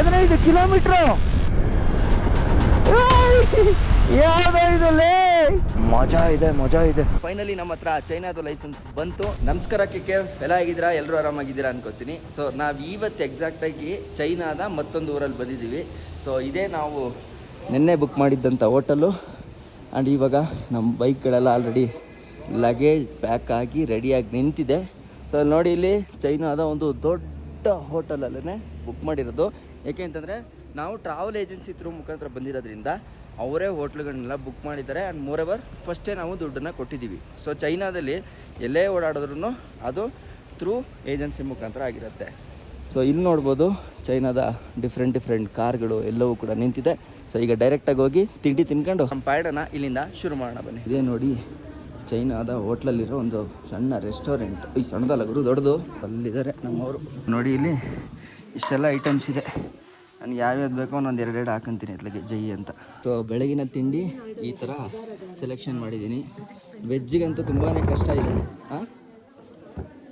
15 kilometre. ಯಾವುದೇ ಮಜಾ ಇದೆ. ಫೈನಲಿ ನಮ್ಮ ಹತ್ರ ಚೈನಾದ ಲೈಸೆನ್ಸ್ ಬಂತು. ನಮಸ್ಕಾರ ಕೆ ಎಲ್ಲ ಆಗಿದ್ದೀರಾ? ಎಲ್ಲರೂ ಆರಾಮಾಗಿದ್ದೀರಾ ಅನ್ಕೋತೀನಿ. ಸೊ ನಾವು ಇವತ್ತು ಎಕ್ಸಾಕ್ಟಾಗಿ ಚೈನಾದ ಮತ್ತೊಂದು ಊರಲ್ಲಿ ಬಂದಿದ್ದೀವಿ. ಸೊ ಇದೇ ನಾವು ನಿನ್ನೆ ಬುಕ್ ಮಾಡಿದ್ದಂಥ ಹೋಟೆಲು. ಆ್ಯಂಡ್ ಇವಾಗ ನಮ್ಮ ಬೈಕ್ಗಳೆಲ್ಲ ಆಲ್ರೆಡಿ ಲಗೇಜ್ ಪ್ಯಾಕ್ ಆಗಿ ರೆಡಿಯಾಗಿ ನಿಂತಿದೆ. ಸೊ ನೋಡಿ, ಇಲ್ಲಿ ಚೈನಾದ ಒಂದು ದೊಡ್ಡ ಹೋಟೆಲಲ್ಲೇ ಬುಕ್ ಮಾಡಿರೋದು. ಯಾಕೆ ಅಂತಂದರೆ ನಾವು ಟ್ರಾವೆಲ್ ಏಜೆನ್ಸಿ ಥ್ರೂ ಮುಖಾಂತರ ಬಂದಿರೋದ್ರಿಂದ ಅವರೇ ಹೋಟ್ಲುಗಳನ್ನೆಲ್ಲ ಬುಕ್ ಮಾಡಿದ್ದಾರೆ. ಆ್ಯಂಡ್ ಮೋರೆವರ್ ಫಸ್ಟೇ ನಾವು ದುಡ್ಡನ್ನು ಕೊಟ್ಟಿದ್ದೀವಿ. ಸೊ ಚೈನಾದಲ್ಲಿ ಎಲ್ಲೇ ಓಡಾಡಿದ್ರೂ ಅದು ಥ್ರೂ ಏಜೆನ್ಸಿ ಮುಖಾಂತರ ಆಗಿರುತ್ತೆ. ಸೊ ಇಲ್ಲಿ ನೋಡ್ಬೋದು ಚೈನಾದ ಡಿಫ್ರೆಂಟ್ ಕಾರ್ಗಳು ಎಲ್ಲವೂ ಕೂಡ ನಿಂತಿದೆ. ಸೊ ಈಗ ಡೈರೆಕ್ಟಾಗಿ ಹೋಗಿ ತಿಂಡಿ ತಿನ್ಕೊಂಡು ನಮ್ಮ ಪಯಣನ ಇಲ್ಲಿಂದ ಶುರು ಮಾಡೋಣ ಬನ್ನಿ. ಇದೇ ನೋಡಿ ಚೈನಾದ ಹೋಟ್ಲಲ್ಲಿರೋ ಒಂದು ಸಣ್ಣ ರೆಸ್ಟೋರೆಂಟ್. ಈ ಸಣ್ಣದಲ್ಲ ಗುರು, ದೊಡ್ಡದು. ಅಲ್ಲಿದ್ದಾರೆ ನಮ್ಮವರು. ನೋಡಿ ಇಲ್ಲಿ ಇಷ್ಟೆಲ್ಲ ಐಟಮ್ಸ್ ಇದೆ. ನನಗೆ ಯಾವ್ಯಾವ್ದು ಬೇಕೋ ಒಂದೊಂದು ಎರಡೆರಡು ಹಾಕೊಂತೀನಿ ಅತ್ಲಾಗೆ ಜೈ ಅಂತ. ಸೊ ಬೆಳಗಿನ ತಿಂಡಿ ಈ ಥರ ಸೆಲೆಕ್ಷನ್ ಮಾಡಿದ್ದೀನಿ. ವೆಜ್ಜಿಗಂತೂ ತುಂಬಾ ಕಷ್ಟ ಇದೆ.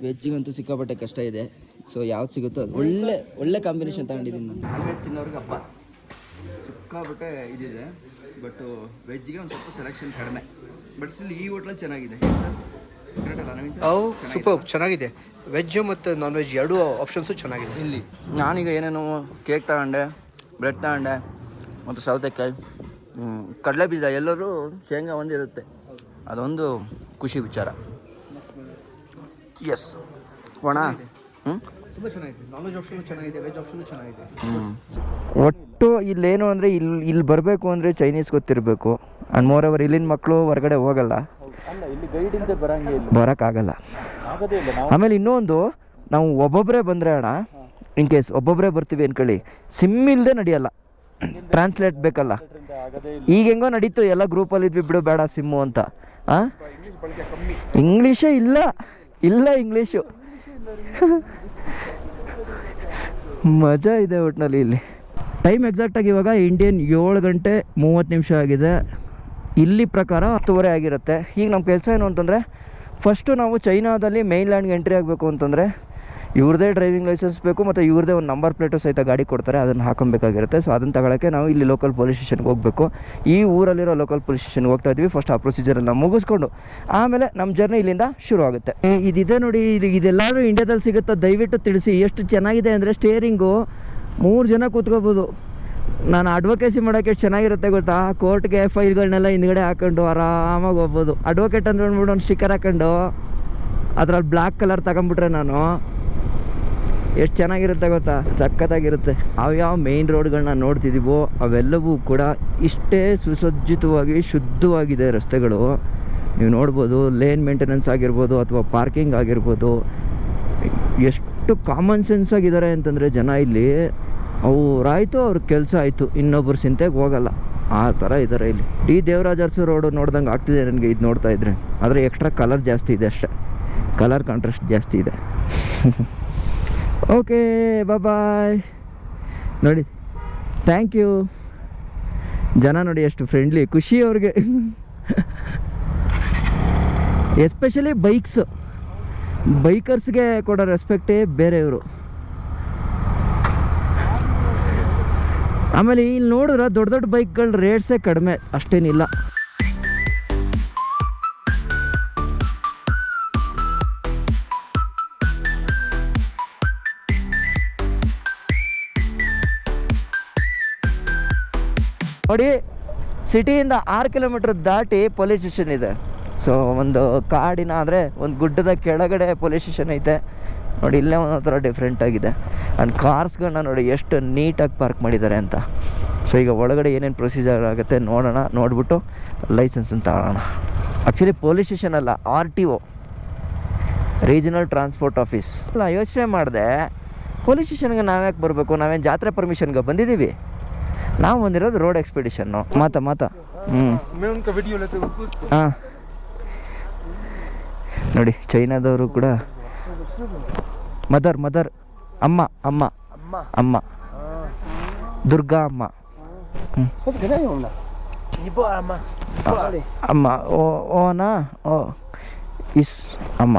ವೆಜ್ಜಿಗಂತೂ ಸಿಕ್ಕಾಪಟ್ಟೆ ಕಷ್ಟ ಇದೆ. ಸೊ ಯಾವ್ದು ಸಿಗುತ್ತೋ ಅದು ಒಳ್ಳೆ ಕಾಂಬಿನೇಷನ್ ತಗೊಂಡಿದ್ದೀನಿ ನಾನು. ನಾನ್ ತಿನ್ನೋರಿಗೆ ಹಬ್ಬ ಸಿಕ್ಕಾಪಟ್ಟೆ ಇದಿದೆ. ಬಟ್ ವೆಜ್ಜಿಗೆ ಒಂದು ಸ್ವಲ್ಪ ಸೆಲೆಕ್ಷನ್ ಕಡಿಮೆ. ಬಟ್ ಸ್ಟಿಲ್ ಈ ಹೋಟ್ಲಲ್ಲಿ ಚೆನ್ನಾಗಿದೆ ಸರ್. ಸೂಪರ್ ಚೆನ್ನಾಗಿದೆ. ವೆಜ್ ಮತ್ತು ನಾನ್ ವೆಜ್ ಎರಡೂ ಆಪ್ಷನ್ಸು ಚೆನ್ನಾಗಿದೆ ಇಲ್ಲಿ. ನಾನೀಗ ಏನೇನು ಕೇಕ್ ತಗೊಂಡೆ, ಬ್ರೆಡ್ ತಗೊಂಡೆ ಮತ್ತು ಸೌತೆಕಾಯಿ, ಕಡಲೆ ಬೀಜ, ಎಲ್ಲರೂ ಶೇಂಗಾ ಒಂದಿರುತ್ತೆ. ಅದೊಂದು ಖುಷಿ ವಿಚಾರ. ಎಸ್ ಒಣ ತುಂಬ ಚೆನ್ನಾಗಿದೆ. ನಾನ್ ವೆಜ್ ಆಪ್ಷನು ಚೆನ್ನಾಗಿದೆ, ವೆಜ್ ಆಪ್ಷನು ಚೆನ್ನಾಗಿದೆ. ಒಟ್ಟು ಇಲ್ಲೇನು ಅಂದರೆ ಇಲ್ಲಿ ಬರಬೇಕು ಅಂದರೆ ಚೈನೀಸ್ ಗೊತ್ತಿರಬೇಕು. ಆ್ಯಂಡ್ ಮೋರ್ ಇಲ್ಲಿನ ಮಕ್ಕಳು ಹೊರಗಡೆ ಹೋಗಲ್ಲ, ಬರೋಕ್ಕಾಗಲ್ಲ. ಆಮೇಲೆ ಇನ್ನೊಂದು, ನಾವು ಒಬ್ಬೊಬ್ಬರೇ ಬಂದರೆ ಅಣ್ಣ, ಇನ್ ಕೇಸ್ ಒಬ್ಬೊಬ್ಬರೇ ಬರ್ತೀವಿ ಅಂದ್ಕೊಳ್ಳಿ, ಸಿಮ್ ಇಲ್ಲದೆ ನಡೆಯಲ್ಲ, ಟ್ರಾನ್ಸ್ಲೇಟ್ ಬೇಕಲ್ಲ. ಈಗ ಹೆಂಗೋ ನಡೀತು, ಎಲ್ಲ ಗ್ರೂಪಲ್ಲಿ ಇದ್ವಿ, ಬಿಡು ಬೇಡ ಸಿಮ್ಮು ಅಂತ. ಇಂಗ್ಲೀಷೇ ಇಲ್ಲ ಇಂಗ್ಲೀಷು. ಮಜಾ ಇದೆ ಒಟ್ಟಿನಲ್ಲಿ ಇಲ್ಲಿ. ಟೈಮ್ ಎಕ್ಸಾಕ್ಟಾಗಿ ಇವಾಗ ಇಂಡಿಯನ್ 7 ಗಂಟೆ 30 ನಿಮಿಷ ಆಗಿದೆ. ಇಲ್ಲಿ ಪ್ರಕಾರ 10:30 ಆಗಿರುತ್ತೆ. ಈಗ ನಮ್ಮ ಕೆಲಸ ಏನು ಅಂತಂದರೆ, ಫಸ್ಟು ನಾವು ಚೈನಾದಲ್ಲಿ ಮೇನ್ಲ್ಯಾಂಡ್ಗೆ ಎಂಟ್ರಿ ಆಗಬೇಕು ಅಂತಂದರೆ ಇವ್ರದ್ದೇ ಡ್ರೈವಿಂಗ್ ಲೈಸೆನ್ಸ್ ಬೇಕು, ಮತ್ತು ಇವ್ರದ್ದೇ ಒಂದು ನಂಬರ್ ಪ್ಲೇಟು ಸಹಿತ ಗಾಡಿ ಕೊಡ್ತಾರೆ, ಅದನ್ನು ಹಾಕೊಬೇಕಾಗಿರುತ್ತೆ. ಸೊ ಅದನ್ನು ತಗೊಳ್ಳೋಕ್ಕೆ ನಾವು ಇಲ್ಲಿ ಲೋಕಲ್ ಪೊಲೀಸ್ ಸ್ಟೇಷನ್ಗೆ ಹೋಗಬೇಕು. ಈ ಊರಲ್ಲಿರೋ ಲೋಕಲ್ ಪೊಲೀಸ್ ಸ್ಟೇಷನ್ಗೆ ಹೋಗ್ತಾ ಇದ್ವಿ. ಫಸ್ಟ್ ಆ ಪ್ರೊಸೀಜರೆಲ್ಲ ಮುಗಿಸ್ಕೊಂಡು ಆಮೇಲೆ ನಮ್ಮ ಜರ್ನಿ ಇಲ್ಲಿಂದ ಶುರು ಆಗುತ್ತೆ. ಇದಿದೆ ನೋಡಿ, ಇದೆಲ್ಲರೂ ಇಂಡಿಯಾದಲ್ಲಿ ಸಿಗುತ್ತಾ? ದಯವಿಟ್ಟು ತಿಳಿಸಿ. ಎಷ್ಟು ಚೆನ್ನಾಗಿದೆ ಅಂದರೆ, ಸ್ಟೇರಿಂಗು 3 ಜನ ಕೂತ್ಕೋಬೋದು. ನಾನು ಅಡ್ವೊಕೇಸಿ ಮಾಡೋಕ್ಕೆ ಎಷ್ಟು ಚೆನ್ನಾಗಿರುತ್ತೆ ಗೊತ್ತಾ? ಕೋರ್ಟ್ಗೆ ಫೈಲ್ಗಳನ್ನೆಲ್ಲ ಹಿಂದ್ಗಡೆ ಹಾಕೊಂಡು ಆರಾಮಾಗಿ ಹೋಗ್ಬೋದು. ಅಡ್ವೊಕೇಟ್ ಅಂದ್ರೆ ಅಂದ್ಬಿಟ್ಟು ಒಂದು ಸ್ಟಿಕ್ಕರ್ ಹಾಕೊಂಡು ಅದ್ರಲ್ಲಿ ಬ್ಲ್ಯಾಕ್ ಕಲರ್ ತಗೊಂಬಿಟ್ರೆ ನಾನು, ಎಷ್ಟು ಚೆನ್ನಾಗಿರುತ್ತೆ ಗೊತ್ತಾ? ಸಖತ್ತಾಗಿರುತ್ತೆ. ಯಾವ ಮೇಯ್ನ್ ರೋಡ್ಗಳನ್ನ ನೋಡ್ತಿದ್ದೀವೋ ಅವೆಲ್ಲವೂ ಕೂಡ ಇಷ್ಟೇ ಸುಸಜ್ಜಿತವಾಗಿ ಶುದ್ಧವಾಗಿದೆ ರಸ್ತೆಗಳು. ನೀವು ನೋಡ್ಬೋದು, ಲೇನ್ ಮೇಂಟೆನೆನ್ಸ್ ಆಗಿರ್ಬೋದು ಅಥವಾ ಪಾರ್ಕಿಂಗ್ ಆಗಿರ್ಬೋದು, ಎಷ್ಟು ಕಾಮನ್ ಸೆನ್ಸ್ ಆಗಿದ್ದಾರೆ ಅಂತಂದರೆ ಜನ ಇಲ್ಲಿ. ಅವರಾಯಿತು, ಅವ್ರ ಕೆಲಸ ಆಯಿತು, ಇನ್ನೊಬ್ಬರು ಚಿಂತೆಗೆ ಹೋಗಲ್ಲ, ಆ ಥರ ಇದ್ದಾರೆ ಇಲ್ಲಿ. ಡಿ ದೇವರಾಜ ಅರಸು ರೋಡು ನೋಡ್ದಂಗೆ ಆಗ್ತಿದೆ ನನಗೆ ಇದು ನೋಡ್ತಾ ಇದ್ರೆ. ಆದರೆ ಎಕ್ಸ್ಟ್ರಾ ಕಲರ್ ಜಾಸ್ತಿ ಇದೆ ಅಷ್ಟೇ, ಕಲರ್ ಕಾಂಟ್ರಾಸ್ಟ್ ಜಾಸ್ತಿ ಇದೆ. Okay bye. ನೋಡಿ, ಥ್ಯಾಂಕ್ ಯು. ಜನ ನೋಡಿ ಎಷ್ಟು ಫ್ರೆಂಡ್ಲಿ, ಖುಷಿ ಅವ್ರಿಗೆ. ಎಸ್ಪೆಷಲಿ ಬೈಕರ್ಸ್ಗೆ ಕೊಡೋ ರೆಸ್ಪೆಕ್ಟೇ ಬೇರೆ ಇವರು. ಆಮೇಲೆ ಇಲ್ಲಿ ನೋಡಿದ್ರೆ ದೊಡ್ಡ ಬೈಕ್ಗಳ ರೇಟ್ಸೇ ಕಡಿಮೆ, ಅಷ್ಟೇನಿಲ್ಲ. ನೋಡಿ, ಸಿಟಿಯಿಂದ 6 ಕಿಲೋಮೀಟ್ರ್ ದಾಟಿ ಪೊಲೀಸ್ ಸ್ಟೇಷನ್ ಇದೆ. ಸೊ ಒಂದು ಕಾಡಿನ ಆದರೆ ಒಂದು ಗುಡ್ಡದ ಕೆಳಗಡೆ ಪೊಲೀಸ್ ಸ್ಟೇಷನ್ ಐತೆ ನೋಡಿ. ಇಲ್ಲೇ ಒಂದೊಂಥರ ಡಿಫ್ರೆಂಟ್ ಆಗಿದೆ. ಆ್ಯಂಡ್ ಕಾರ್ಸ್ಗಳನ್ನ ನೋಡಿ ಎಷ್ಟು ನೀಟಾಗಿ ಪಾರ್ಕ್ ಮಾಡಿದ್ದಾರೆ ಅಂತ. ಸೊ ಈಗ ಒಳಗಡೆ ಏನೇನು ಪ್ರೊಸೀಜರ್ ಆಗುತ್ತೆ ನೋಡೋಣ, ನೋಡಿಬಿಟ್ಟು ಲೈಸೆನ್ಸನ್ನು ತಗೊಳ್ಳೋಣ. ಆ್ಯಕ್ಚುಲಿ ಪೊಲೀಸ್ ಸ್ಟೇಷನ್ ಅಲ್ಲ, RTO, ರೀಜನಲ್ ಟ್ರಾನ್ಸ್ಪೋರ್ಟ್ ಆಫೀಸ್. ಅಲ್ಲ, ಯೋಚನೆ ಮಾಡಿದೆ, ಪೊಲೀಸ್ ಸ್ಟೇಷನ್ಗೆ ನಾವ್ಯಾಕೆ ಬರಬೇಕು? ನಾವೇನು ಜಾತ್ರೆ ಪರ್ಮಿಷನ್ಗೆ ಬಂದಿದ್ದೀವಿ? ನಾವು ಬಂದಿರೋದು ರೋಡ್ ಎಕ್ಸ್ಪಿಡಿಷನ್ನು. ಮಾತಾ ಹಾಂ ನೋಡಿ, ಚೈನಾದವರು ಕೂಡ ಮದರ್ ಅಮ್ಮ ದುರ್ಗಾ ಅಮ್ಮ ಅಮ್ಮ ಓನಾ ಓ ಇಸ್ ಅಮ್ಮ.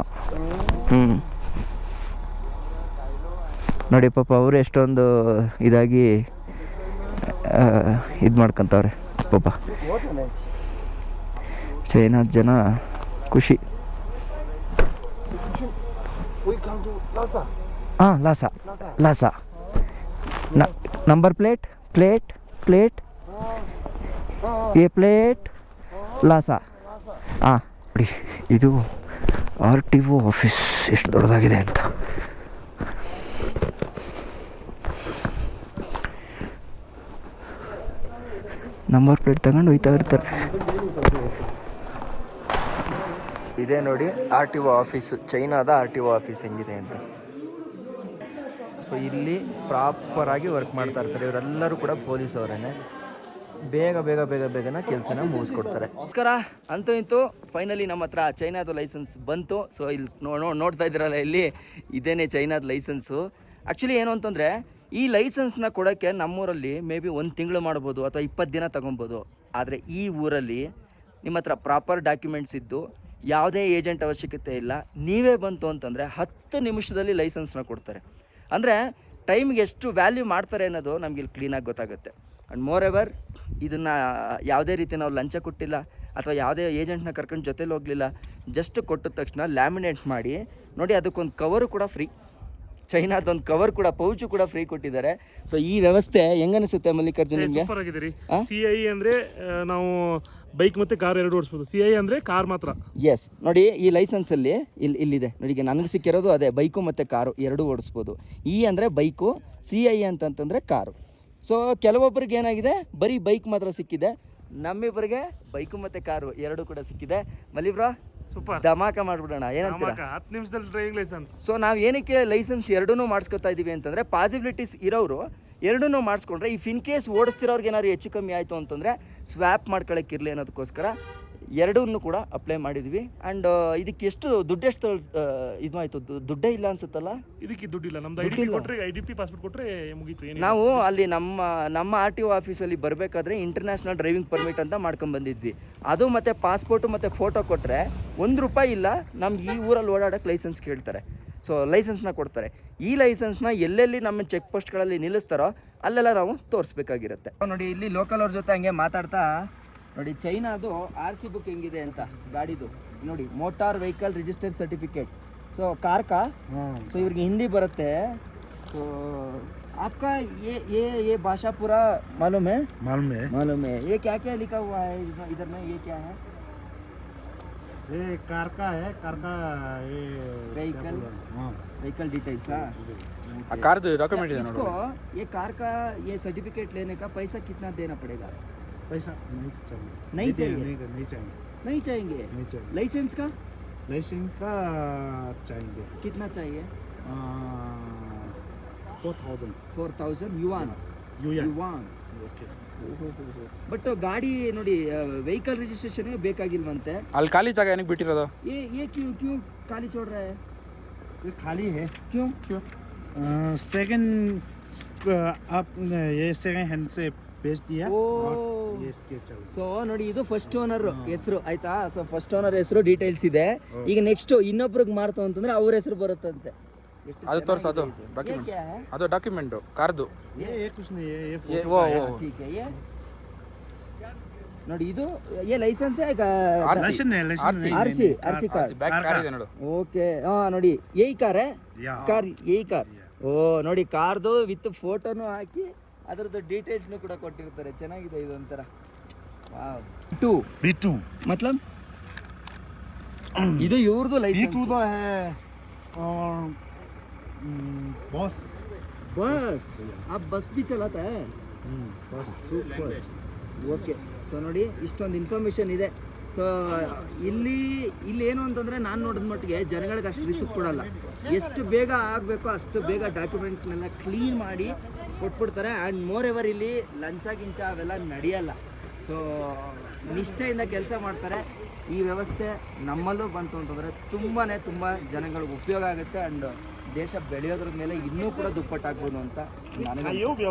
ನೋಡಿ ಪಾಪ ಅವರು ಎಷ್ಟೊಂದು ಇದಾಗಿ ಇದು ಮಾಡ್ಕೊತವ್ರೆ ಪಾಪ. ಚೈನಾದ ಜನ ಖುಷಿ. ಹಾಂ, Lassa Lassa number plate plate plate A plate Lassa. ಹಾಂ ನೋಡಿ, ಇದು RTO ಆಫೀಸ್ ಎಷ್ಟು ದೊಡ್ಡದಾಗಿದೆ ಅಂತ. ನಂಬರ್ ಪ್ಲೇಟ್ ತಗೊಂಡು ಹೋಯ್ತಾ ಇರ್ತಾರೆ. ಇದೇ ನೋಡಿ RTO ಆಫೀಸು, ಚೈನಾದ RTO ಆಫೀಸ್ ಹೆಂಗಿದೆ ಅಂತ. ಸೊ ಇಲ್ಲಿ ಪ್ರಾಪರಾಗಿ ವರ್ಕ್ ಮಾಡ್ತಾ ಇರ್ತಾರೆ ಇವರೆಲ್ಲರೂ ಕೂಡ ಪೊಲೀಸ್ ಅವರೇನೆ. ಬೇಗ ಬೇಗ ಬೇಗ ಬೇಗನ ಕೆಲಸನ ಮುಗಿಸ್ಕೊಡ್ತಾರೆ. ನಮಸ್ಕಾರ. ಅಂತೂ ಇಂತೂ ಫೈನಲಿ ನಮ್ಮ ಹತ್ರ ಚೈನಾದ ಲೈಸೆನ್ಸ್ ಬಂತು. ಸೊ ಇಲ್ಲಿ ನೋಡ್ತಾ ಇದ್ದೀರಲ್ಲ, ಇಲ್ಲಿ ಇದೇನೇ ಚೈನಾದ ಲೈಸೆನ್ಸು. ಆ್ಯಕ್ಚುಲಿ ಏನು ಅಂತಂದರೆ, ಈ ಲೈಸೆನ್ಸ್ನ ಕೊಡೋಕ್ಕೆ ನಮ್ಮೂರಲ್ಲಿ ಮೇ ಬಿ 1 ತಿಂಗಳು ಮಾಡ್ಬೋದು ಅಥವಾ 20 ದಿನ ತೊಗೊಬೋದು. ಆದರೆ ಈ ಊರಲ್ಲಿ ನಿಮ್ಮ ಹತ್ರ ಪ್ರಾಪರ್ ಡಾಕ್ಯುಮೆಂಟ್ಸ್ ಇದ್ದು ಯಾವುದೇ ಏಜೆಂಟ್ ಅವಶ್ಯಕತೆ ಇಲ್ಲ. ನೀವೇ ಬಂತು ಅಂತಂದರೆ 10 ನಿಮಿಷದಲ್ಲಿ ಲೈಸೆನ್ಸ್ನ ಕೊಡ್ತಾರೆ. ಅಂದರೆ ಟೈಮ್ಗೆ ಎಷ್ಟು ವ್ಯಾಲ್ಯೂ ಮಾಡ್ತಾರೆ ಅನ್ನೋದು ನಮ್ಗೆ ಇಲ್ಲಿ ಕ್ಲೀನಾಗಿ ಗೊತ್ತಾಗುತ್ತೆ. ಆ್ಯಂಡ್ ಮೋರ್ ಎವರ್ ಇದನ್ನು ಯಾವುದೇ ರೀತಿ ನಾವು ಲಂಚ ಕೊಟ್ಟಿಲ್ಲ ಅಥವಾ ಯಾವುದೇ ಏಜೆಂಟ್ನ ಕರ್ಕೊಂಡು ಜೊತೇಲಿ ಹೋಗಲಿಲ್ಲ. ಜಸ್ಟ್ ಕೊಟ್ಟಿದ ತಕ್ಷಣ ಲ್ಯಾಮಿನೇಟ್ ಮಾಡಿ ನೋಡಿ, ಅದಕ್ಕೊಂದು ಕವರು ಕೂಡ ಫ್ರೀ. ಚೈನಾದೊಂದು ಕವರ್ ಕೂಡ, ಪೌಚು ಕೂಡ ಫ್ರೀ ಕೊಟ್ಟಿದ್ದಾರೆ. ಸೊ ಈ ವ್ಯವಸ್ಥೆ ಹೆಂಗನಿಸುತ್ತೆ ಮಲ್ಲಿಕಾರ್ಜುನ್ ನಿಮಗೆ? ಸೂಪರ್ ಆಗಿದೆ ರೀ. CI ಅಂದರೆ ನಾವು ಬೈಕ್ ಮತ್ತು ಕಾರ್ ಎರಡು ಓಡಿಸ್ಬೋದು. CI ಅಂದರೆ ಕಾರ್ ಮಾತ್ರ. ಎಸ್, ನೋಡಿ ಈ ಲೈಸೆನ್ಸಲ್ಲಿ ಇಲ್ಲಿದೆ ನೋಡಿ. ಈಗ ನನಗೆ ಸಿಕ್ಕಿರೋದು ಅದೇ, ಬೈಕು ಮತ್ತು ಕಾರು ಎರಡೂ ಓಡಿಸ್ಬೋದು. ಅಂದರೆ ಬೈಕು, CI ಅಂತಂತಂದರೆ ಕಾರು. ಸೊ ಕೆಲವೊಬ್ಬರಿಗೆ ಏನಾಗಿದೆ, ಬರೀ ಬೈಕ್ ಮಾತ್ರ ಸಿಕ್ಕಿದೆ. ನಮ್ಮಿಬ್ಬರಿಗೆ ಬೈಕು ಮತ್ತು ಕಾರು ಎರಡೂ ಕೂಡ ಸಿಕ್ಕಿದೆ. ಮಲ್ಲಿಬ್ರಾ ಸೂಪರ್, ಧಮಾಕ ಮಾಡ್ಬಿಡೋಣ, ಏನಂತೀರಾ? 10 ನಿಮಿಷದಲ್ಲಿ ಡ್ರೈವಿಂಗ್ ಲೈಸೆನ್ಸ್. ಸೊ ನಾವು ಏನಕ್ಕೆ ಲೈಸೆನ್ಸ್ ಎರಡೂ ಮಾಡಿಸ್ಕೊತಾ ಇದ್ದೀವಿ ಅಂತಂದರೆ, ಪಾಸಿಬಿಲಿಟೀಸ್ ಇರೋರು ಎರಡೂ ಮಾಡಿಸ್ಕೊಂಡ್ರೆ, ಇಫ್ ಇನ್ ಕೇಸ್ ಓಡಿಸ್ತಿರೋರ್ಗೆ ಏನಾದ್ರು ಹೆಚ್ಚು ಕಮ್ಮಿ ಆಯಿತು ಅಂತಂದರೆ ಸ್ವ್ಯಾಪ್ ಮಾಡ್ಕೊಳ್ಳೋಕ್ಕಿರಲಿ ಅನ್ನೋದಕ್ಕೋಸ್ಕರ ಎರಡನ್ನೂ ಕೂಡ ಅಪ್ಲೈ ಮಾಡಿದ್ವಿ. ಆ್ಯಂಡ್ ಇದಕ್ಕೆ ಎಷ್ಟು ದುಡ್ಡೆಷ್ಟು ಇದು ಆಯಿತು? ದುಡ್ಡೇ ಇಲ್ಲ ಅನ್ಸುತ್ತಲ್ಲ. ಇದಕ್ಕೆ ದುಡ್ಡಿಲ್ಲ. ನಮ್ದು IDP ಕೊಟ್ಟರೆ, IDP ಪಾಸ್ಪೋರ್ಟ್ ಕೊಟ್ಟರೆ ಮುಗೀತು. ನಾವು ಅಲ್ಲಿ ನಮ್ಮ RTO ಆಫೀಸಲ್ಲಿ ಬರಬೇಕಾದ್ರೆ ಇಂಟರ್ನ್ಯಾಷನಲ್ ಡ್ರೈವಿಂಗ್ ಪರ್ಮಿಟ್ ಅಂತ ಮಾಡ್ಕೊಂಡ್ಬಂದಿದ್ವಿ. ಅದು ಮತ್ತು ಪಾಸ್ಪೋರ್ಟು ಮತ್ತು ಫೋಟೋ ಕೊಟ್ಟರೆ ₹1 ಇಲ್ಲ, ನಮ್ಗೆ ಈ ಊರಲ್ಲಿ ಓಡಾಡೋಕ್ಕೆ ಲೈಸೆನ್ಸ್ ಕೇಳ್ತಾರೆ. ಸೊ ಲೈಸೆನ್ಸ್ನ ಕೊಡ್ತಾರೆ. ಈ ಲೈಸೆನ್ಸ್ನ ಎಲ್ಲೆಲ್ಲಿ ನಮ್ಮ ಚೆಕ್ ಪೋಸ್ಟ್ಗಳಲ್ಲಿ ನಿಲ್ಲಿಸ್ತಾರೋ ಅಲ್ಲೆಲ್ಲ ನಾವು ತೋರಿಸ್ಬೇಕಾಗಿರುತ್ತೆ. ನೋಡಿ ಇಲ್ಲಿ ಲೋಕಲ್ ಅವ್ರ ಜೊತೆ ಹಂಗೆ ಮಾತಾಡ್ತಾ ನೋಡಿ, ಚೈನಾದು RC ಬುಕ್ ಹೆಂಗಿದೆ ಅಂತ ಗಾಡಿದು ನೋಡಿ. Motor vehicle registered certificate. So car का, ಸೊ ಇವ್ರಿಗೆ ಹಿಂದಿ ಬರುತ್ತೆ. ಸೊ आपका ये भाषा पूरा मालूम है? मालूम है. ये क्या क्या लिखा हुआ है इधर में? ये क्या है? ये कार का है, कार का ये व्हीकल डिटेल्स. कार डॉक्यूमेंट है इसको ये कार का ये सर्टिफिकेट लेने का पैसा कितना देना पड़ेगा? पैसा नहीं चाहिए. नहीं चाहिए? नहीं चाहिए. नहीं चाहेंगे. नहीं चाहिए. लाइसेंस का चाहिए. कितना चाहिए? 4,000 युआन. ಓಕೆ. ಬಟ್ ಗಾಡಿ ನೋಡಿ, ವೆಹಿಕಲ್ ರಿಜಿಸ್ಟ್ರೇಷನ್ ಬೇಕಾಗಿಲ್ವಂತೆ. ಅಲ್ಲಿ ಖಾಲಿ ಜಾಗ ಏನಕ್ಕೆ ಬಿಟ್ಟಿರೋದು? ये क्यों खाली छोड़ रहा है? ये खाली है. क्यों? सेकंड आप ये सेकंड हैंड से बेच दिया. ये इसके चल. ಸೊ ನೋಡಿ, ಇದು ಫಸ್ಟ್ ಓನರ್ ಹೆಸರು ಆಯ್ತಾ. ಸೊ ಫಸ್ಟ್ ಓನರ್ ಹೆಸರು ಡೀಟೇಲ್ಸ್ ಇದೆ. ಈಗ ನೆಕ್ಸ್ಟ್ ಇನ್ನೊಬ್ರಿಗೆ ಮಾರ್ತು ಅಂತಂದ್ರೆ ಅವ್ರ ಹೆಸರು ಬರುತ್ತಂತೆ. ಅದು ತೋರಿಸು, ಅದು ಡಾಕ್ಯುಮೆಂಟ್, ಅದು ಡಾಕ್ಯುಮೆಂಟು ಕಾರ್ದು. ये कुछ नहीं है. ये ठीक है. ये ನೋಡಿ, ಇದು ये ಲೈಸೆನ್ಸ್ है RC ಕಾರ್ಡ್. ಬ್ಯಾಕ್ ಕಾರ್ ಇದೆ ನೋಡು. ಓಕೆ. ನೋಡಿ, ಯही कार है. कार यही कार. ಓ ನೋಡಿ, ಕಾರ್ದು ವಿತ್ ಫೋಟೋನು ಹಾಕಿ ಅದರದ್ದು ಡೀಟೇಲ್ಸ್ನು ಕೂಡ ಕೊಟ್ಟಿರ್ತಾರೆ. ಚೆನ್ನಾಗಿದೆ ಇದು ಒಂಥರ. B2 मतलब ಇದು ಇವ್ರದ್ದು ಲೈಸೆನ್ಸ್. B2 तो है बस. आप बस भी चलाता है? बस. ಸೂಪರ್. ಓಕೆ. ಸೊ ನೋಡಿ, ಇಷ್ಟೊಂದು ಇನ್ಫಾರ್ಮೇಷನ್ ಇದೆ. ಸೊ ಇಲ್ಲಿ ಏನು ಅಂತಂದರೆ, ನಾನು ನೋಡಿದ ಮಟ್ಟಿಗೆ ಜನಗಳಿಗೆ ಅಷ್ಟು ರಿಸ್ಕ್ ಕೊಡಲ್ಲ. ಎಷ್ಟು ಬೇಗ ಆಗಬೇಕೋ ಅಷ್ಟು ಬೇಗ ಡಾಕ್ಯುಮೆಂಟ್ನೆಲ್ಲ ಕ್ಲೀನ್ ಮಾಡಿ ಕೊಟ್ಬಿಡ್ತಾರೆ. ಆ್ಯಂಡ್ ಮೋರ್ ಎವರ್ ಇಲ್ಲಿ ಲಂಚ ಗಿಂಚ ಅವೆಲ್ಲ ನಡೆಯಲ್ಲ. ಸೊ ನಿಷ್ಠೆಯಿಂದ ಕೆಲಸ ಮಾಡ್ತಾರೆ. ಈ ವ್ಯವಸ್ಥೆ ನಮ್ಮಲ್ಲೂ ಬಂತು ಅಂತಂದರೆ ತುಂಬ ಜನಗಳಿಗೆ ಉಪಯೋಗ ಆಗುತ್ತೆ. ಆ್ಯಂಡ್ ದೇಶ ಬೆಳೆಯೋದ್ರ ಮೇಲೆ ಇನ್ನೂ ಕೂಡ ದುಪ್ಪಟ್ಟಾಗ್ಬೋದು ಅಂತ ನನಗೆ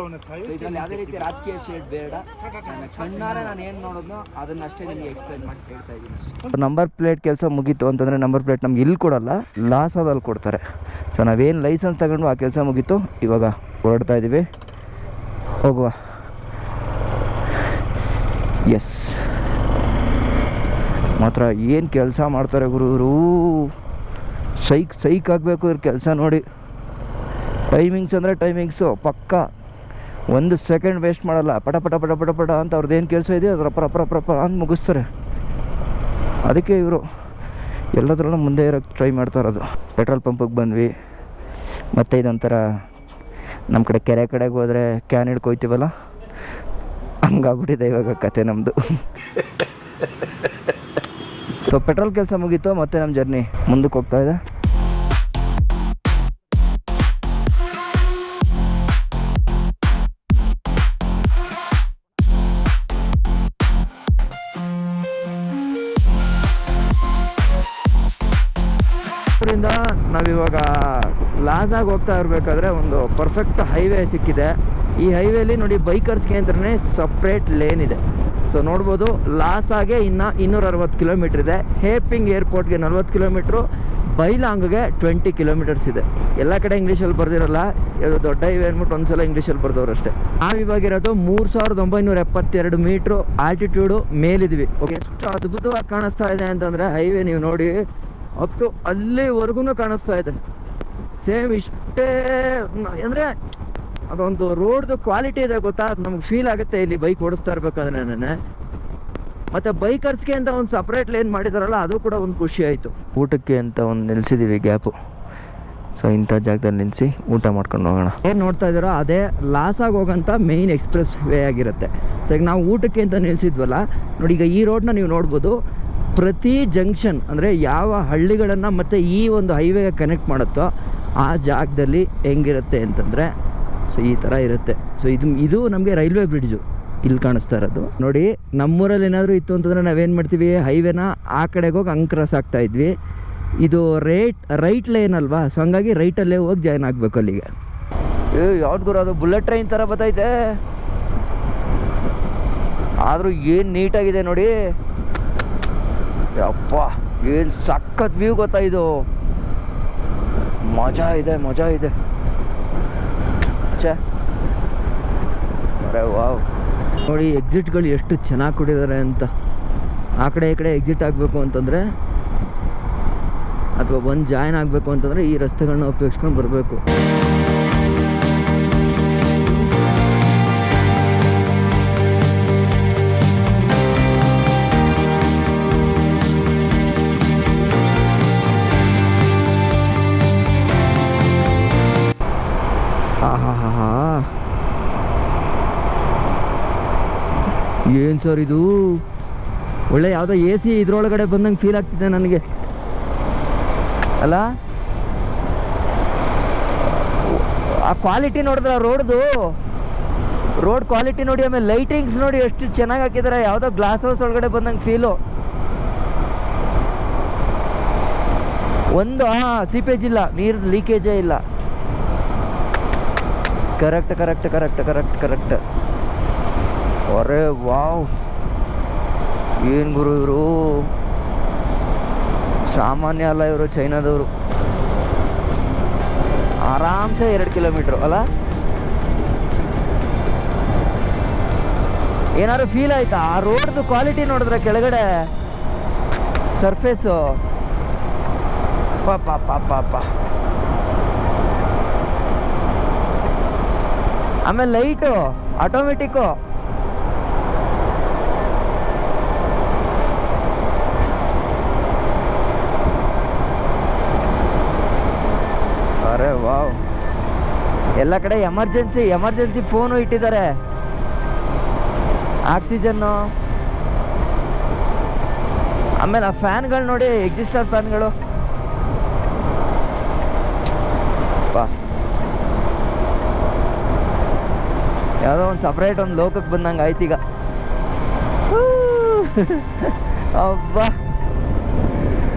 ಸೊ ಇದರಲ್ಲಿ ಯಾವುದೇ ರೀತಿ ರಾಜಕೀಯ ಶೇಡ್ ಬೇಡ. ನನ್ನ ಕಣ್ಣಾರೆ ನಾನು ಏನು ನೋಡೋದು ಅದನ್ನಷ್ಟೇ ನಿಮಗೆ ಎಕ್ಸ್ಪ್ಲೈನ್ ಮಾಡಿ ಹೇಳ್ತಾ ಇದ್ದೀನಿ. ನಂಬರ್ ಪ್ಲೇಟ್ ಕೆಲಸ ಮುಗೀತು ಅಂತಂದರೆ ನಂಬರ್ ಪ್ಲೇಟ್ ನಮ್ಗೆ ಇಲ್ಲಿ ಕೊಡಲ್ಲ, ಲಾಸದಲ್ಲಿ ಕೊಡ್ತಾರೆ. ಸೊ ನಾವೇನು ಲೈಸೆನ್ಸ್ ತಗೊಂಡು ಆ ಕೆಲಸ ಮುಗೀತು, ಇವಾಗ ಹೊರಡ್ತಾ ಇದ್ದೀವಿ, ಹೋಗುವ. ಎಸ್, ಮಾತ್ರ ಏನು ಕೆಲಸ ಮಾಡ್ತಾರೆ ಗುರು ಇವರು, ಸೈಕ್ ಆಗಬೇಕು ಇವ್ರ ಕೆಲಸ ನೋಡಿ. ಟೈಮಿಂಗ್ಸ್ ಅಂದರೆ ಟೈಮಿಂಗ್ಸು ಪಕ್ಕ, 1 ಸೆಕೆಂಡ್ ವೇಸ್ಟ್ ಮಾಡಲ್ಲ. ಪಟ ಪಟ ಪಟ ಪಟ ಪಟ ಅಂತ ಅವ್ರದ್ದು ಏನು ಕೆಲಸ ಇದೆಯೋ ಅದ್ರ ರಪ್ಪ ಅಂತ ಮುಗಿಸ್ತಾರೆ. ಅದಕ್ಕೆ ಇವರು ಎಲ್ಲದರಲ್ಲೂ ಮುಂದೆ ಇರೋಕ್ಕೆ ಟ್ರೈ ಮಾಡ್ತಾ ಇರೋದು. ಪೆಟ್ರೋಲ್ ಪಂಪಿಗೆ ಬಂದ್ವಿ, ಮತ್ತು ಇದೊಂಥರ ನಮ್ಮ ಕಡೆ ಕೆರೆ ಕಡೆಗೆ ಹೋದರೆ ಕ್ಯಾನ್ ಹಿಡ್ಕೊಯ್ತೀವಲ್ಲ, ಹಂಗಾಗ್ಬಿಟ್ಟಿದೆ ಇವಾಗ ಕತೆ ನಮ್ಮದು. ಸೊ ಪೆಟ್ರೋಲ್ ಕೆಲಸ ಮುಗೀತು, ಮತ್ತು ನಮ್ಮ ಜರ್ನಿ ಮುಂದಕ್ಕೆ ಹೋಗ್ತಾ ಇದೆ. ಅದರಿಂದ ನಾವಿವಾಗ ಲಾಸಾಗಿ ಹೋಗ್ತಾ ಇರಬೇಕಾದ್ರೆ ಒಂದು ಪರ್ಫೆಕ್ಟ್ ಹೈವೇ ಸಿಕ್ಕಿದೆ. ಈ ಹೈವೇಲಿ ನೋಡಿ ಬೈಕರ್ಸ್ಗೆ ಅಂತಲೇ ಸಪ್ರೇಟ್ ಲೇನ್ ಇದೆ. ಸೊ ನೋಡ್ಬೋದು, ಲಾಸಾಗೆ ಇನ್ನು 260 ಕಿಲೋಮೀಟ್ರ್ ಇದೆ. ಹೇಪಿಂಗ್ ಏರ್ಪೋರ್ಟ್ಗೆ 40 ಕಿಲೋಮೀಟ್ರು, ಬೈಲಾಂಗ್ಗೆ 20 ಕಿಲೋಮೀಟರ್ಸ್ ಇದೆ. ಎಲ್ಲ ಕಡೆ ಇಂಗ್ಲೀಷಲ್ಲಿ ಬರ್ದಿರಲ್ಲ, ಇದು ದೊಡ್ಡ ಹೈವೇ ಅಂದ್ಬಿಟ್ಟು ಒಂದ್ಸಲ ಇಂಗ್ಲೀಷಲ್ಲಿ ಬರ್ದವ್ರು ಅಷ್ಟೇ. ನಾವಿವಾಗಿರೋದು 3972 ಮೀಟ್ರು ಆಲ್ಟಿಟ್ಯೂಡು ಮೇಲಿದ್ವಿ. ಓಕೆ, ಎಷ್ಟು ಅದ್ಭುತವಾಗಿ ಕಾಣಿಸ್ತಾ ಇದೆ ಅಂತಂದರೆ ಹೈವೇ ನೀವು ನೋಡಿ ಅಪ್ ಟು ಅಲ್ಲಿವರೆಗೂ ಕಾಣಿಸ್ತಾ ಇದೆ. ಸೇಮ್ ಇಷ್ಟೇ ಅಂದರೆ ಅದೊಂದು ರೋಡ್ದು ಕ್ವಾಲಿಟಿ ಇದೆ ಗೊತ್ತಾ, ನಮ್ಗೆ ಫೀಲ್ ಆಗುತ್ತೆ ಇಲ್ಲಿ ಬೈಕ್ ಓಡಿಸ್ತಾ ಇರ್ಬೇಕಾದ್ರೆ. ನಾನು ಮತ್ತು ಬೈಕರ್ಸ್ಗೆ ಅಂತ ಒಂದು ಸಪ್ರೇಟ್ ಲೇನ್ ಮಾಡಿದಾರಲ್ಲ, ಅದು ಕೂಡ ಒಂದು ಖುಷಿ ಆಯಿತು. ಊಟಕ್ಕೆ ಅಂತ ಒಂದು ನಿಲ್ಲಿಸಿದ್ದೀವಿ ಗ್ಯಾಪು. ಸೊ ಇಂಥ ಜಾಗದಲ್ಲಿ ನಿಲ್ಲಿಸಿ ಊಟ ಮಾಡ್ಕೊಂಡು ಹೋಗೋಣ. ಏನು ನೋಡ್ತಾ ಇದ್ದೀರೋ ಅದೇ ಲಾಸಾಗಿ ಹೋಗೋಂಥ ಮೇಯ್ನ್ ಎಕ್ಸ್ಪ್ರೆಸ್ ವೇ ಆಗಿರುತ್ತೆ. ಸೊ ಈಗ ನಾವು ಊಟಕ್ಕೆ ಅಂತ ನಿಲ್ಲಿಸಿದ್ವಲ್ಲ ನೋಡಿ, ಈಗ ಈ ರೋಡ್ನ ನೀವು ನೋಡ್ಬೋದು. ಪ್ರತಿ ಜಂಕ್ಷನ್ ಅಂದರೆ ಯಾವ ಹಳ್ಳಿಗಳನ್ನು ಮತ್ತು ಈ ಒಂದು ಹೈವೇಗೆ ಕನೆಕ್ಟ್ ಮಾಡುತ್ತೋ ಆ ಜಾಗದಲ್ಲಿ ಹೆಂಗಿರುತ್ತೆ ಅಂತಂದರೆ ಸೊ ಈ ಥರ ಇರುತ್ತೆ. ಸೊ ಇದು ನಮಗೆ ರೈಲ್ವೆ ಬ್ರಿಡ್ಜು ಇಲ್ಲಿ ಕಾಣಿಸ್ತಾ ಇರೋದು ನೋಡಿ. ನಮ್ಮೂರಲ್ಲಿ ಏನಾದರೂ ಇತ್ತು ಅಂತಂದರೆ ನಾವೇನು ಮಾಡ್ತೀವಿ, ಹೈವೇನ ಆ ಕಡೆಗೆ ಹೋಗಿ ಹಂಗೆ ಕ್ರಾಸ್ ಆಗ್ತಾಯಿದ್ವಿ. ಇದು ರೈಟ್ ಲೈನ್ ಅಲ್ವಾ, ಸೊ ಹಂಗಾಗಿ ರೈಟಲ್ಲೇ ಹೋಗಿ ಜಾಯ್ನ್ ಆಗಬೇಕು ಅಲ್ಲಿಗೆ. ಯಾವ್ದು ಗುರು ಅದು ಬುಲೆಟ್ ಟ್ರೈನ್ ಥರ ಬತ್ತೈತೆ, ಆದರೂ ಏನು ನೀಟಾಗಿದೆ ನೋಡಿ. ಅಪ್ಪ ಏನು ಸಖತ್ ವ್ಯೂ ಗೊತ್ತಾ ಇದು, ಮಜಾ ಇದೆ ಛೇ. ಅರೆ ವಾವ್, ನೋಡಿ ಎಕ್ಸಿಟ್ಗಳು ಎಷ್ಟು ಚೆನ್ನಾಗಿ ಕೊಟ್ಟಿದ್ದಾರೆ ಅಂತ. ಆ ಕಡೆ ಈ ಕಡೆ ಎಕ್ಸಿಟ್ ಆಗಬೇಕು ಅಂತಂದರೆ ಅಥವಾ ಬಂದು ಜಾಯ್ನ್ ಆಗಬೇಕು ಅಂತಂದರೆ ಈ ರಸ್ತೆಗಳನ್ನ ಉಪಯೋಗಿಸ್ಕೊಂಡು ಬರಬೇಕು. ಏನು ಸರ್ ಇದು, ಒಳ್ಳೆ ಯಾವುದೋ ಎ ಸಿ ಇದ್ರೊಳಗಡೆ ಬಂದಂಗೆ ಫೀಲ್ ಆಗ್ತಿದೆ ನನಗೆ ಅಲ್ಲ. ಆ ಕ್ವಾಲಿಟಿ ನೋಡಿದ್ರೆ ರೋಡ್ ಕ್ವಾಲಿಟಿ ನೋಡಿ, ಆಮೇಲೆ ಲೈಟಿಂಗ್ಸ್ ನೋಡಿ ಎಷ್ಟು ಚೆನ್ನಾಗಿ ಹಾಕಿದ್ದಾರೆ. ಯಾವುದೋ ಗ್ಲಾಸ್ ಹೌಸ್ ಒಳಗಡೆ ಬಂದಂಗೆ ಫೀಲು. ಒಂದು ಸೀಪೇಜ್ ಇಲ್ಲ, ನೀರು ಲೀಕೇಜೇ ಇಲ್ಲ. ಕರೆಕ್ಟ್. ಅರೆ ವಾವ್, ಏನು ಗುರು ಇವರು, ಸಾಮಾನ್ಯ ಅಲ್ಲ ಇವರು, ಚೈನಾದವರು. ಆರಾಮ್ಸೆ 2 ಕಿಲೋಮೀಟ್ರು ಅಲ್ಲ. ಏನಾದ್ರು ಫೀಲ್ ಆಯ್ತಾ ಆ ರೋಡ್ದು ಕ್ವಾಲಿಟಿ ನೋಡಿದ್ರೆ ಕೆಳಗಡೆ ಸರ್ಫೇಸು? ಪಾಪ. ಆಮೇಲೆ ಲೈಟು ಆಟೋಮೆಟಿಕ್ಕು. ಅರೆ ವಾವ್, ಎಲ್ಲ ಕಡೆ ಎಮರ್ಜೆನ್ಸಿ ಫೋನು ಇಟ್ಟಿದ್ದಾರೆ, ಆಕ್ಸಿಜನ್ನು. ಆಮೇಲೆ ಆ ಫ್ಯಾನ್ಗಳು ನೋಡಿ, ಎಕ್ಸಿಸ್ಟರ್ ಫ್ಯಾನ್ಗಳು. ಯಾವುದೋ ಒಂದು ಸಪ್ರೇಟ್ ಒಂದು ಲೋಕಕ್ಕೆ ಬಂದಂಗೆ ಆಯ್ತೀಗ. ಅಬ್ಬಾ,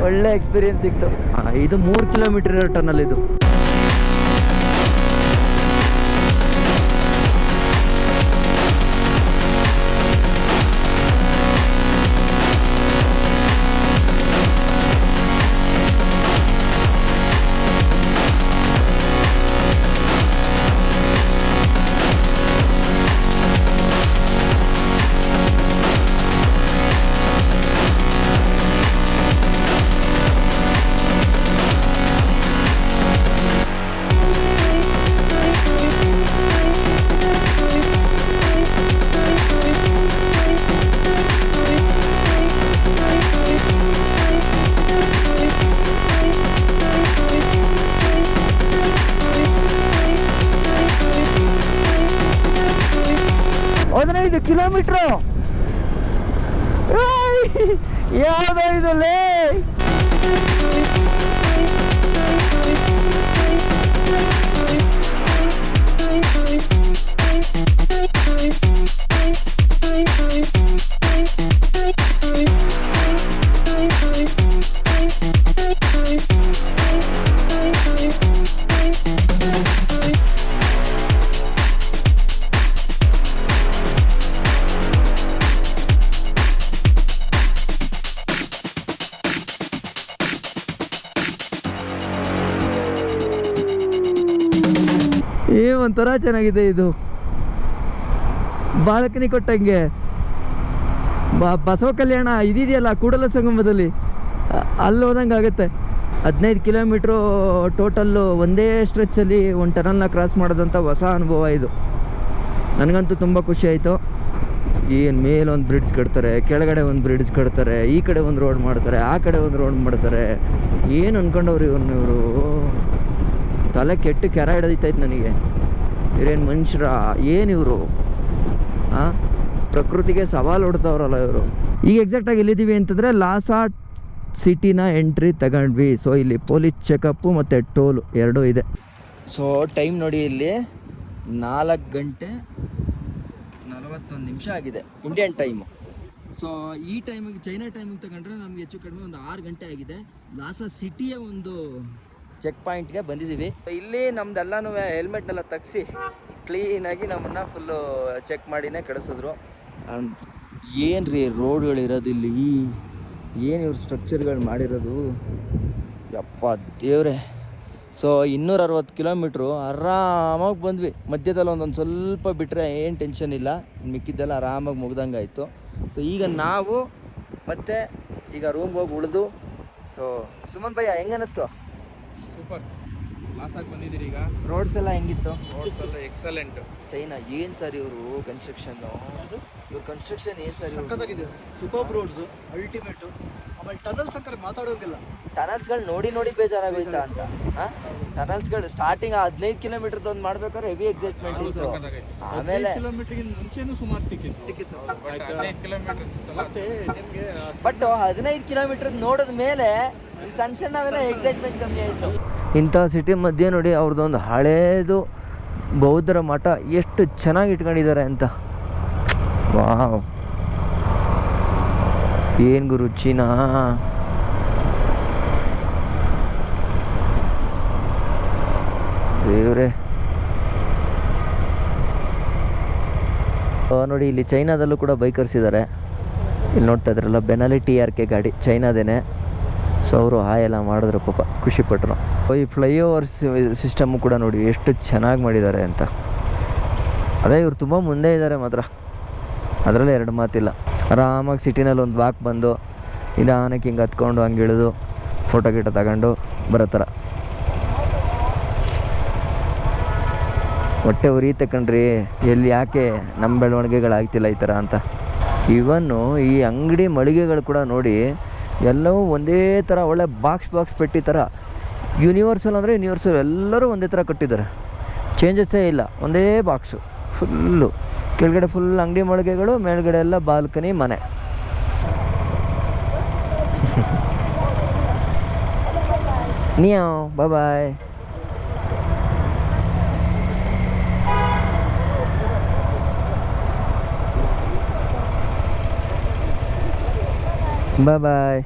ಒಳ್ಳೆ ಎಕ್ಸ್ಪೀರಿಯನ್ಸ್ ಸಿಕ್ತು. ಇದು 3 ಕಿಲೋಮೀಟರ್ ಇರೋ ಟನಲ್ ಇದು. 15 ಕಿಲೋಮೀಟ್ರು. ಯಾವುದೋ ಇದಲ್ಲೇ ಒಂಥರ ಚೆನ್ನಾಗಿದೆ ಇದು, ಬಾಲ್ಕನಿ ಕೊಟ್ಟಂಗೆ. ಬಸವ ಕಲ್ಯಾಣ ಇದೆಯಲ್ಲ ಕೂಡಲ ಸಂಗಮದಲ್ಲಿ, ಅಲ್ಲಿ ಹೋದಂಗೆ ಆಗುತ್ತೆ. 15 ಕಿಲೋಮೀಟ್ರು ಟೋಟಲ್ಲು ಒಂದೇ ಸ್ಟ್ರೆಚ್ಚಲ್ಲಿ ಒಂದು ಟನಲ್ನ ಕ್ರಾಸ್ ಮಾಡೋದಂಥ ಹೊಸ ಅನುಭವ ಇದು. ನನಗಂತೂ ತುಂಬ ಖುಷಿ ಆಯಿತು. ಏನು ಮೇಲೊಂದು ಬ್ರಿಡ್ಜ್ ಕಟ್ತಾರೆ, ಕೆಳಗಡೆ ಒಂದು ಬ್ರಿಡ್ಜ್ ಕಟ್ತಾರೆ, ಈ ಕಡೆ ಒಂದು ರೋಡ್ ಮಾಡ್ತಾರೆ, ಆ ಕಡೆ ಒಂದು ರೋಡ್ ಮಾಡ್ತಾರೆ. ಏನು ಅಂದ್ಕೊಂಡವ್ರು ಇವರು ತಲೆ ಕೆಟ್ಟು ಕೆರ ಹಿಡಿದೈತಾಯ್ತು ನನಗೆ. ಇವರೇನು ಮನುಷ್ಯರ ಏನಿವರು? ಪ್ರಕೃತಿಗೆ ಸವಾಲು ಹೊಡ್ತವ್ರಲ್ಲ ಇವರು. ಈಗ ಎಕ್ಸಾಕ್ಟಾಗಿ ಎಲ್ಲಿದ್ದೀವಿ ಅಂತಂದರೆ ಲಾಸಾ ಸಿಟಿನ ಎಂಟ್ರಿ ತಗೊಂಡ್ವಿ. ಸೊ ಇಲ್ಲಿ ಪೊಲೀಸ್ ಚೆಕಪ್ಪು ಮತ್ತು ಟೋಲು ಎರಡೂ ಇದೆ. ಸೊ ಟೈಮ್ ನೋಡಿ, ಇಲ್ಲಿ 4:41 ಆಗಿದೆ ಇಂಡಿಯನ್ ಟೈಮು. ಸೊ ಈ ಟೈಮಿಗೆ ಚೈನಾ ಟೈಮಿಗೆ ತಗೊಂಡ್ರೆ ನಮಗೆ ಹೆಚ್ಚು ಕಡಿಮೆ ಒಂದು 6 ಗಂಟೆ ಆಗಿದೆ. ಲಾಸಾ ಸಿಟಿಯ ಒಂದು ಚೆಕ್ ಪಾಯಿಂಟ್ಗೆ ಬಂದಿದ್ದೀವಿ. ಇಲ್ಲಿ ನಮ್ದೆಲ್ಲನೂ ಹೆಲ್ಮೆಟ್ನೆಲ್ಲ ತೆಗ್ಸಿ ಕ್ಲೀನಾಗಿ ನಮ್ಮನ್ನು ಫುಲ್ಲು ಚೆಕ್ ಮಾಡಿನೇ ಕಳಿಸಿದ್ರು. ಏನು ರೀ ರೋಡ್ಗಳಿರೋದು ಇಲ್ಲಿ, ಏನು ಇವ್ರು ಸ್ಟ್ರಕ್ಚರ್ಗಳು ಮಾಡಿರೋದು, ಯಪ್ಪ ದೇವ್ರೆ. ಸೊ 260 ಕಿಲೋಮೀಟ್ರು ಆರಾಮಾಗಿ ಬಂದ್ವಿ. ಮಧ್ಯದಲ್ಲಿ ಒಂದೊಂದು ಸ್ವಲ್ಪ ಬಿಟ್ಟರೆ ಏನು ಟೆನ್ಷನ್ ಇಲ್ಲ, ಮಿಕ್ಕಿದ್ದೆಲ್ಲ ಆರಾಮಾಗಿ ಮುಗ್ದಂಗೆ ಆಯಿತು. ಸೊ ಈಗ ನಾವು ಮತ್ತೆ ಈಗ ರೂಮ್ಗೆ ಹೋಗಿ ಉಳಿದು. ಸೊ ಸುಮನ್ ಭಯ್ಯ ಹೆಂಗೆ ಅನ್ನಿಸ್ತು? ಸೂಪರ್, ಲಾಸಾಗಿ ಬಂದಿದ್ದೀರಿ. ಈಗ ರೋಡ್ಸ್ ಎಲ್ಲ ಹೆಂಗಿತ್ತು? ರೋಡ್ಸ್ ಎಲ್ಲ ಎಕ್ಸಲೆಂಟ್. ಚೈನಾ ಏನು ಸರ್ ಇವರು ಕನ್ಸ್ಟ್ರಕ್ಷನ್ನು, ಇವ್ರ ಕನ್ಸ್ಟ್ರಕ್ಷನ್ ಏನು ಸರ್? ಸಕ್ಕತ್ತಾಗಿದೆ, ಸೂಪರ್ ರೋಡ್ಸು ಅಲ್ಟಿಮೇಟು. ಆಮೇಲೆ ಟನಲ್ಸ್ ಅಂತಾರೆ ಮಾತಾಡೋಂಗಿಲ್ಲ. ಟನಲ್ಸ್ಗಳು ನೋಡಿ ಬೇಜಾರಾಗೋಯ್ತಾ ಅಂತ. ಟನಲ್ಸ್ಗಳು ಸ್ಟಾರ್ಟಿಂಗ್ 15 ಕಿಲೋಮೀಟರ್ದು ಒಂದು ಮಾಡ್ಬೇಕಾದ್ರೆ ಹೆವಿ ಎಕ್ಸೈಟ್ಮೆಂಟ್ ಇತ್ತು. ಆಮೇಲೆ ಕಿಲೋಮೀಟರ್ಗಿಂತ ಮುಂಚೆನೂ ಸುಮಾರು ಸಿಕ್ಕಿತ್ತು. ಬಟ್ 15 ಕಿಲೋಮೀಟರ್ ನೋಡಿದ ಮೇಲೆ ಸಣ್ಣ ಸಣ್ಣವೆಲ್ಲ ಎಕ್ಸೈಟ್ಮೆಂಟ್ ಕಮ್ಮಿ ಆಯಿತು. ಇಂಥ ಸಿಟಿ ಮಧ್ಯೆ ನೋಡಿ ಅವ್ರದ್ದೊಂದು ಹಳೇದು ಬೌದ್ಧರ ಮಠ ಎಷ್ಟು ಚೆನ್ನಾಗಿ ಇಟ್ಕೊಂಡಿದ್ದಾರೆ ಅಂತ. ವಾವ್, ಏನು ಗುರು ಚೀನಾ. ದೇವ್ರೆ ನೋಡಿ, ಇಲ್ಲಿ ಚೈನಾದಲ್ಲೂ ಕೂಡ ಬೈಕರ್ಸ್ ಇದ್ದಾರೆ. ಇಲ್ಲಿ ನೋಡ್ತಾ ಇದ್ರಲ್ಲ ಬೆನಾಲಿ TRK ಗಾಡಿ ಚೈನಾದೇನೆ. ಸೊ ಅವರು ಹಾಯೆಲ್ಲ ಮಾಡಿದ್ರು, ಪಾಪ ಖುಷಿಪಟ್ಟರು. ಈ ಫ್ಲೈಓವರ್ ಸಿಸ್ಟಮ್ಮು ಕೂಡ ನೋಡಿ ಎಷ್ಟು ಚೆನ್ನಾಗಿ ಮಾಡಿದ್ದಾರೆ ಅಂತ. ಅದೇ ಇವ್ರು ತುಂಬ ಮುಂದೆ ಇದ್ದಾರೆ ಮಾತ್ರ, ಅದರಲ್ಲಿ ಎರಡು ಮಾತಿಲ್ಲ. ಆರಾಮಾಗಿ ಸಿಟಿನಲ್ಲಿ ಒಂದು ವಾಕ್ ಬಂದು ನಿಧಾನಕ್ಕೆ ಹಿಂಗೆ ಹತ್ಕೊಂಡು ಹಂಗೆ ಇಳಿದು ಫೋಟೋ ಗಿಟ ತಗೊಂಡು ಬರೋ ಥರ. ಹೊಟ್ಟೆ ಉರಿಯುತ್ತೆ ಕಣ್ರಿ, ಎಲ್ಲಿ ಯಾಕೆ ನಮ್ಮ ಬೆಳವಣಿಗೆಗಳಾಗ್ತಿಲ್ಲ ಈ ಥರ ಅಂತ. ಇವನ್ನು ಈ ಅಂಗಡಿ ಮಳಿಗೆಗಳು ಕೂಡ ನೋಡಿ ಎಲ್ಲವೂ ಒಂದೇ ಥರ ಒಳ್ಳೆ ಬಾಕ್ಸ್ ಪೆಟ್ಟಿ ಥರ. ಯೂನಿವರ್ಸಲ್ ಅಂದರೆ ಯೂನಿವರ್ಸಲ್, ಎಲ್ಲರೂ ಒಂದೇ ಥರ ಕಟ್ಟಿದ್ದಾರೆ, ಚೇಂಜಸ್ಸೇ ಇಲ್ಲ. ಒಂದೇ ಬಾಕ್ಸು ಫುಲ್ಲು, ಕೆಳಗಡೆ ಫುಲ್ ಅಂಗಡಿ ಮಳಿಗೆಗಳು, ಮೇಲ್ಗಡೆ ಎಲ್ಲ ಬಾಲ್ಕನಿ ಮನೆ. ನಿಯಾವ್ ಬಾಯ್. ಬಾಯ್.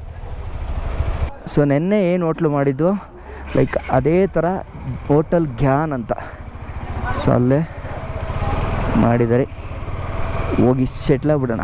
ಸೊ ನೆನ್ನೆ ಏನು ಹೋಟ್ಲು ಮಾಡಿದ್ದು ಲೈಕ್ ಅದೇ ಥರ ಹೋಟೆಲ್ ಗ್ಯಾನ್ ಅಂತ. ಸೊ ಅಲ್ಲೇ ಮಾಡಿದ್ದಾರೆ, ಹೋಗಿ ಸೆಟ್ಲಾಗ್ಬಿಡೋಣ.